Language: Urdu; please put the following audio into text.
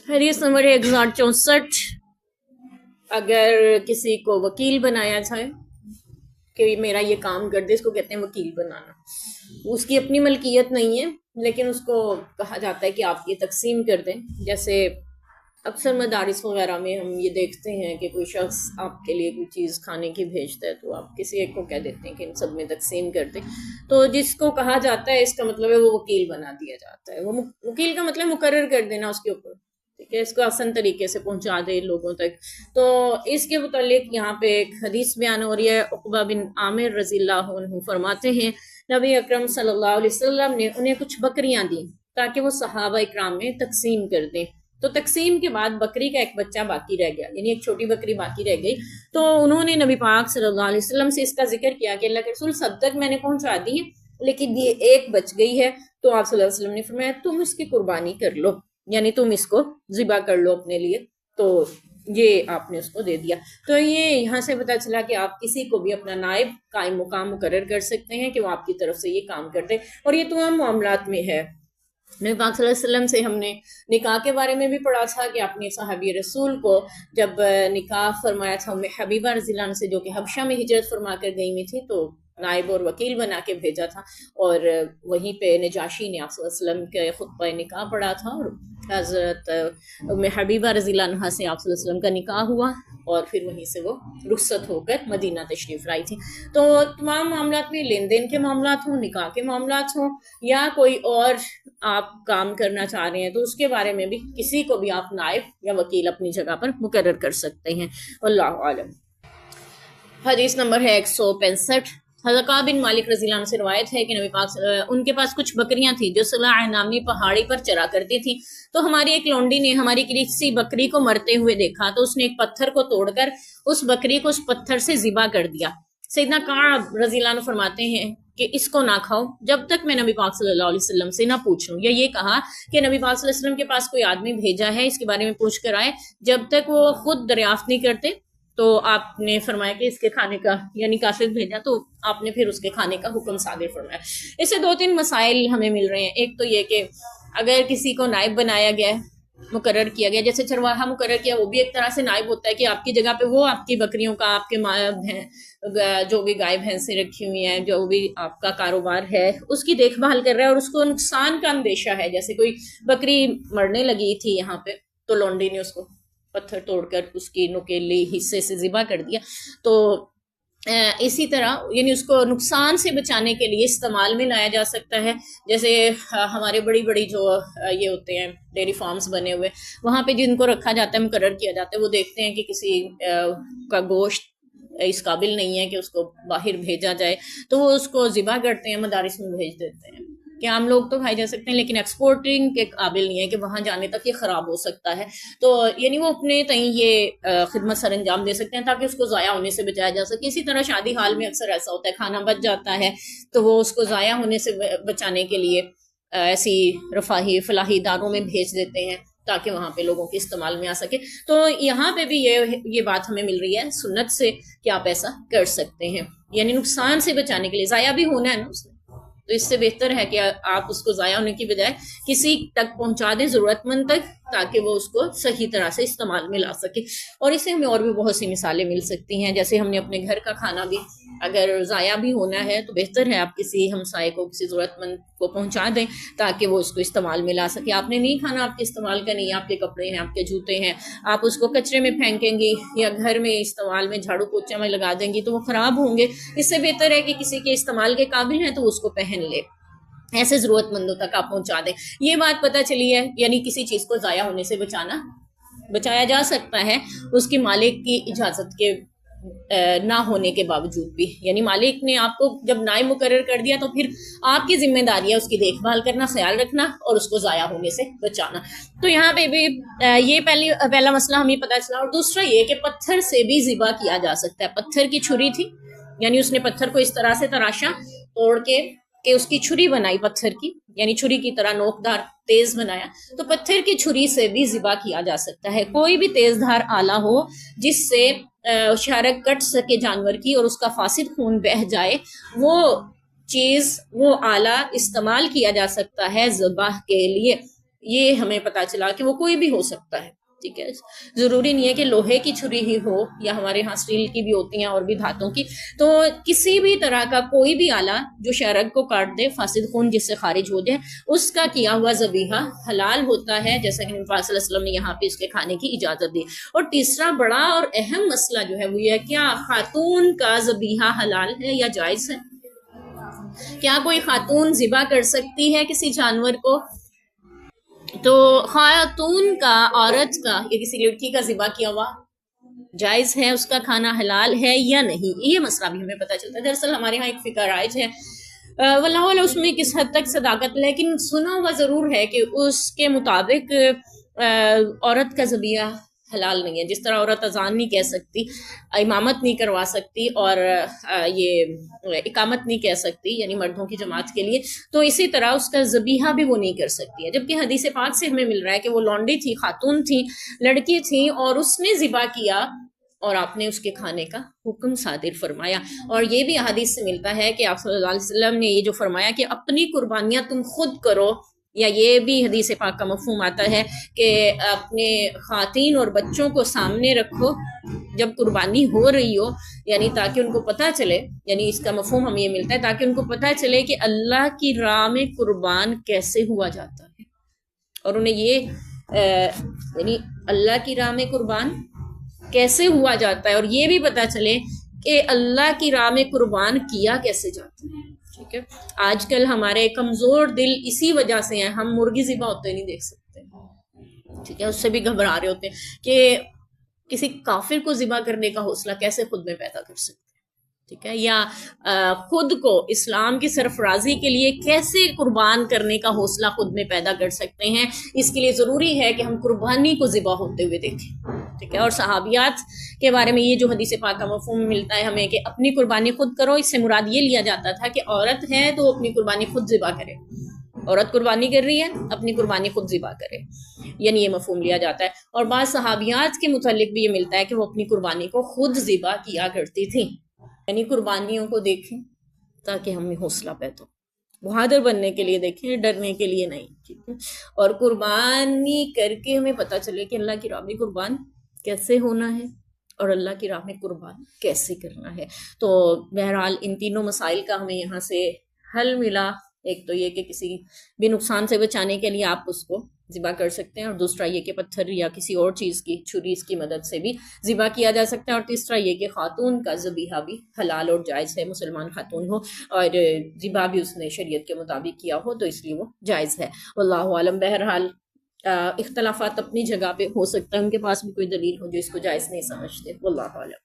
حدیث نمبر 1064، اگر کسی کو وکیل بنایا جائے کہ میرا یہ کام کر دے، اس کو کہتے ہیں وکیل بنانا. اس کی اپنی ملکیت نہیں ہے، لیکن اس کو کہا جاتا ہے کہ آپ یہ تقسیم کر دیں. جیسے اکثر مدارس وغیرہ میں ہم یہ دیکھتے ہیں کہ کوئی شخص آپ کے لیے کوئی چیز کھانے کی بھیجتا ہے تو آپ کسی ایک کو کہہ دیتے ہیں کہ ان سب میں تقسیم کر دیں. تو جس کو کہا جاتا ہے اس کا مطلب ہے وہ وکیل بنا دیا جاتا ہے. وہ وکیل کا مطلب مقرر کر دینا اس کے اوپر، ٹھیک ہے، اس کو آسان طریقے سے پہنچا دے لوگوں تک. تو اس کے متعلق یہاں پہ ایک حدیث بیان ہو رہی ہے. عقبہ بن عامر رضی اللہ عنہ فرماتے ہیں نبی اکرم صلی اللہ علیہ وسلم نے انہیں کچھ بکریاں دیں تاکہ وہ صحابہ اکرام میں تقسیم کر دیں. تو تقسیم کے بعد بکری کا ایک بچہ باقی رہ گیا، یعنی ایک چھوٹی بکری باقی رہ گئی. تو انہوں نے نبی پاک صلی اللہ علیہ وسلم سے اس کا ذکر کیا کہ اللہ کے رسول سب تک میں نے پہنچا دی ہے، لیکن یہ ایک بچ گئی ہے. تو آپ صلی اللہ علیہ وسلم نے فرمایا تم اس کی قربانی کر لو، یعنی تم اس کو ذبح کر لو اپنے لیے. تو یہ آپ نے اس کو دے دیا. تو یہ یہاں سے پتہ چلا کہ آپ کسی کو بھی اپنا نائب قائم مقام مقرر کر سکتے ہیں کہ وہ آپ کی طرف سے یہ کام کر دے. اور یہ تمام معاملات میں ہے. نبی پاک صلی اللہ علیہ وسلم سے ہم نے نکاح کے بارے میں بھی پڑھا تھا کہ اپنے صحابی رسول کو جب نکاح فرمایا تھا حبیبہ رضی اللہ عنہ سے، جو کہ حبشہ میں ہجرت فرما کر گئی ہوئی تھی، تو نائب اور وکیل بنا کے بھیجا تھا. اور وہیں پہ نجاشی نے آپ صلی اللہ علیہ وسلم کے خطبہ نکاح پڑھا تھا، اور حضرت حبیبہ رضی اللہ عنہ سے آپ صلی اللہ علیہ وسلم کا نکاح ہوا، اور پھر وہیں سے وہ رخصت ہو کر مدینہ تشریف لائی تھی. تو تمام معاملات میں، لین دین کے معاملات ہوں، نکاح کے معاملات ہوں، یا کوئی اور آپ کام کرنا چاہ رہے ہیں، تو اس کے بارے میں بھی کسی کو بھی آپ نائب یا وکیل اپنی جگہ پر مقرر کر سکتے ہیں. اللہ عالم. حدیث نمبر ہے 165. حضرت کعب بن مالک رضی اللہ عنہ سے روایت ہے کہ نبی پاک ان کے پاس کچھ بکریاں تھیں جو صلاح نامی پہاڑی پر چرا کرتی تھیں. تو ہماری ایک لونڈی نے ہماری کسی بکری کو مرتے ہوئے دیکھا، تو اس نے ایک پتھر کو توڑ کر اس بکری کو اس پتھر سے ذبح کر دیا. سیدنا کعب رضی اللہ عنہ فرماتے ہیں کہ اس کو نہ کھاؤ جب تک میں نبی پاک صلی اللہ علیہ وسلم سے نہ پوچھوں، یا یہ کہا کہ نبی پاک صلی اللہ علیہ وسلم کے پاس کوئی آدمی بھیجا ہے اس کے بارے میں پوچھ کر آئے. جب تک وہ خود دریافت نہیں کرتے تو آپ نے فرمایا کہ اس کے کھانے کا، یعنی کافر بھیجا تو آپ نے پھر اس کے کھانے کا حکم صادر فرمایا. اس سے 2-3 مسائل ہمیں مل رہے ہیں. ایک تو یہ کہ اگر کسی کو نائب بنایا گیا ہے، مقرر کیا گیا، جیسے چرواہا مقرر کیا، وہ بھی ایک طرح سے نائب ہوتا ہے کہ آپ کی جگہ پہ وہ آپ کی بکریوں کا، آپ کے جو بھی گائے بھینسیں رکھی ہوئی ہیں، جو بھی آپ کا کاروبار ہے، اس کی دیکھ بھال کر رہا ہے، اور اس کو نقصان کا اندیشہ ہے. جیسے کوئی بکری مرنے لگی تھی یہاں پہ، تو لونڈی نے اس کو پتھر توڑ کر اس کی نکیلی حصے سے ذبح کر دیا. تو اسی طرح یعنی اس کو نقصان سے بچانے کے لیے استعمال میں لایا جا سکتا ہے. جیسے ہمارے بڑی بڑی جو یہ ہوتے ہیں ڈیری فارمز بنے ہوئے، وہاں پہ جن کو رکھا جاتا ہے، مقرر کیا جاتا ہے، وہ دیکھتے ہیں کہ کسی کا گوشت اس قابل نہیں ہے کہ اس کو باہر بھیجا جائے، تو وہ اس کو ذبح کرتے ہیں، مدارس میں بھیج دیتے ہیں کہ عام لوگ تو کھائے جا سکتے ہیں، لیکن ایکسپورٹنگ کے قابل نہیں ہے کہ وہاں جانے تک یہ خراب ہو سکتا ہے. تو یعنی وہ اپنے تئیں یہ خدمت سر انجام دے سکتے ہیں تاکہ اس کو ضائع ہونے سے بچایا جا سکے. اسی طرح شادی حال میں اکثر ایسا ہوتا ہے، کھانا بچ جاتا ہے تو وہ اس کو ضائع ہونے سے بچانے کے لیے ایسی رفاہی فلاحی اداروں میں بھیج دیتے ہیں تاکہ وہاں پہ لوگوں کے استعمال میں آ سکے. تو یہاں پہ بھی یہ بات ہمیں مل رہی ہے سنت سے کہ آپ ایسا کر سکتے ہیں، یعنی نقصان سے بچانے کے لیے. ضائع بھی ہونا ہے نا اس نے، تو اس سے بہتر ہے کہ آپ اس کو ضائع ہونے کی بجائے کسی تک پہنچا دیں، ضرورت مند تک، تاکہ وہ اس کو صحیح طرح سے استعمال میں لا سکے. اور اس سے ہمیں اور بھی بہت سی مثالیں مل سکتی ہیں. جیسے ہم نے اپنے گھر کا کھانا بھی اگر ضائع بھی ہونا ہے تو بہتر ہے آپ کسی ہمسائے کو، کسی ضرورت مند کو پہنچا دیں تاکہ وہ اس کو استعمال میں لا سکے. آپ نے نہیں کھانا، آپ کے استعمال کا نہیں، آپ کے کپڑے ہیں، آپ کے جوتے ہیں، آپ اس کو کچرے میں پھینکیں گی یا گھر میں استعمال میں جھاڑو پوچھا میں لگا دیں گی تو وہ خراب ہوں گے. اس سے بہتر ہے کہ کسی کے استعمال کے قابل ہیں تو اس کو پہن لے، ایسے ضرورت مندوں تک آپ پہنچا دیں. یہ بات پتہ چلی ہے، یعنی کسی چیز کو ضائع ہونے سے بچایا جا سکتا ہے اس کی مالک کی اجازت کے نہ ہونے کے باوجود بھی. یعنی مالک نے آپ کو جب نائب مقرر کر دیا تو پھر آپ کی ذمہ داری ہے اس کی دیکھ بھال کرنا، خیال رکھنا اور اس کو ضائع ہونے سے بچانا. تو یہاں پہ بھی یہ پہلا مسئلہ ہمیں پتہ چلا. اور دوسرا یہ کہ پتھر سے بھی ذبح کیا جا سکتا ہے. پتھر کی چھری تھی، یعنی اس نے پتھر کو اس طرح سے تراشا، توڑ کے کہ اس کی چھری بنائی پتھر کی، یعنی چھری کی طرح نوکدار تیز بنایا. تو پتھر کی چھری سے بھی ذبح کیا جا سکتا ہے. کوئی بھی تیز دھار آلہ ہو جس سے شارک کٹ سکے جانور کی اور اس کا فاسد خون بہہ جائے، وہ چیز، وہ آلہ استعمال کیا جا سکتا ہے ذبح کے لیے. یہ ہمیں پتہ چلا کہ وہ کوئی بھی ہو سکتا ہے، ٹھیک ہے، ضروری نہیں ہے کہ لوہے کی چھری ہی ہو، یا ہمارے ہاں اسٹیل کی بھی ہوتی ہیں اور بھی دھاتوں کی، تو کسی بھی طرح کا کوئی بھی آلہ جو شہرگ کو کاٹ دے، فاسد خون جس سے خارج ہو جائے، اس کا کیا ہوا ذبیحہ حلال ہوتا ہے، جیسا کہ نبی پاک صلی اللہ علیہ وسلم نے یہاں پہ اس کے کھانے کی اجازت دی۔ اور تیسرا بڑا اور اہم مسئلہ جو ہے وہ یہ ہے، کیا خاتون کا ذبیحہ حلال ہے یا جائز ہے؟ کیا کوئی خاتون ذبح کر سکتی ہے کسی جانور کو؟ تو خاتون کا، عورت کا یا کسی لڑکی کا ذبح کیا ہوا جائز ہے، اس کا کھانا حلال ہے یا نہیں، یہ مسئلہ بھی ہمیں پتہ چلتا ہے۔ دراصل ہمارے ہاں ایک فقہ رائج ہے، واللہ اعلم اس میں کس حد تک صداقت، لیکن سنا ہوا ضرور ہے کہ اس کے مطابق عورت کا ذبیحہ حلال نہیں ہے۔ جس طرح عورت اذان نہیں کہہ سکتی، امامت نہیں کروا سکتی، اور یہ اقامت نہیں کہہ سکتی یعنی مردوں کی جماعت کے لیے، تو اسی طرح اس کا ذبیحہ بھی وہ نہیں کر سکتی ہے۔ جبکہ حدیث پاک سے ہمیں مل رہا ہے کہ وہ لونڈی تھی، خاتون تھی، لڑکی تھی، اور اس نے ذبح کیا اور آپ نے اس کے کھانے کا حکم صادر فرمایا۔ اور یہ بھی احادیث سے ملتا ہے کہ آپ صلی اللہ علیہ وسلم نے یہ جو فرمایا کہ اپنی قربانیاں تم خود کرو، یا یہ بھی حدیث پاک کا مفہوم آتا ہے کہ اپنے خواتین اور بچوں کو سامنے رکھو جب قربانی ہو رہی ہو، یعنی تاکہ ان کو پتہ چلے، یعنی اس کا مفہوم ہمیں یہ ملتا ہے تاکہ ان کو پتہ چلے کہ اللہ کی راہ میں قربان کیسے ہوا جاتا ہے، اور انہیں یہ یعنی اللہ کی راہ میں قربان کیسے ہوا جاتا ہے، اور یہ بھی پتہ چلے کہ اللہ کی راہ میں قربان کیا کیسے جاتا ہے، ٹھیک ہے۔ آج کل ہمارے کمزور دل اسی وجہ سے ہیں، ہم مرغی ذبح ہوتے نہیں دیکھ سکتے، ٹھیک ہے، اس سے بھی گھبرا رہے ہوتے ہیں کہ کسی کافر کو ذبح کرنے کا حوصلہ کیسے خود میں پیدا کر سکتے ہیں، ٹھیک ہے، یا خود کو اسلام کی سرفرازی کے لیے کیسے قربان کرنے کا حوصلہ خود میں پیدا کر سکتے ہیں۔ اس کے لیے ضروری ہے کہ ہم قربانی کو ذبح ہوتے ہوئے دیکھیں، ٹھیک ہے۔ اور صحابیات کے بارے میں یہ جو حدیث پاک کا مفہوم ملتا ہے ہمیں کہ اپنی قربانی خود کرو، اس سے مراد یہ لیا جاتا تھا کہ عورت ہے تو اپنی قربانی خود ذبح کرے، عورت قربانی کر رہی ہے اپنی قربانی خود ذبح کرے، یعنی یہ مفہوم لیا جاتا ہے۔ اور بعض صحابیات کے متعلق بھی یہ ملتا ہے کہ وہ اپنی قربانی کو خود ذبح کیا کرتی تھیں، یعنی قربانیوں کو دیکھیں تاکہ ہمیں حوصلہ پیدا ہو، بہادر بننے کے لیے دیکھیں، ڈرنے کے لیے نہیں، ٹھیک ہے۔ اور قربانی کر کے ہمیں پتہ چلے کہ اللہ کی راہ میں قربان کیسے ہونا ہے اور اللہ کی راہ میں قربان کیسے کرنا ہے۔ تو بہرحال ان تینوں مسائل کا ہمیں یہاں سے حل ملا۔ ایک تو یہ کہ کسی بھی نقصان سے بچانے کے لیے آپ اس کو ذبح کر سکتے ہیں، اور دوسرا یہ کہ پتھر یا کسی اور چیز کی چھری اس کی مدد سے بھی ذبح کیا جا سکتا ہے، اور تیسرا یہ کہ خاتون کا ذبیحہ بھی حلال اور جائز ہے، مسلمان خاتون ہو اور ذبح بھی اس نے شریعت کے مطابق کیا ہو تو اس لیے وہ جائز ہے۔ واللہ عالم۔ بہرحال اختلافات اپنی جگہ پہ ہو سکتا ہے، ان کے پاس بھی کوئی دلیل ہو جو اس کو جائز نہیں سمجھتے، واللہ عالم۔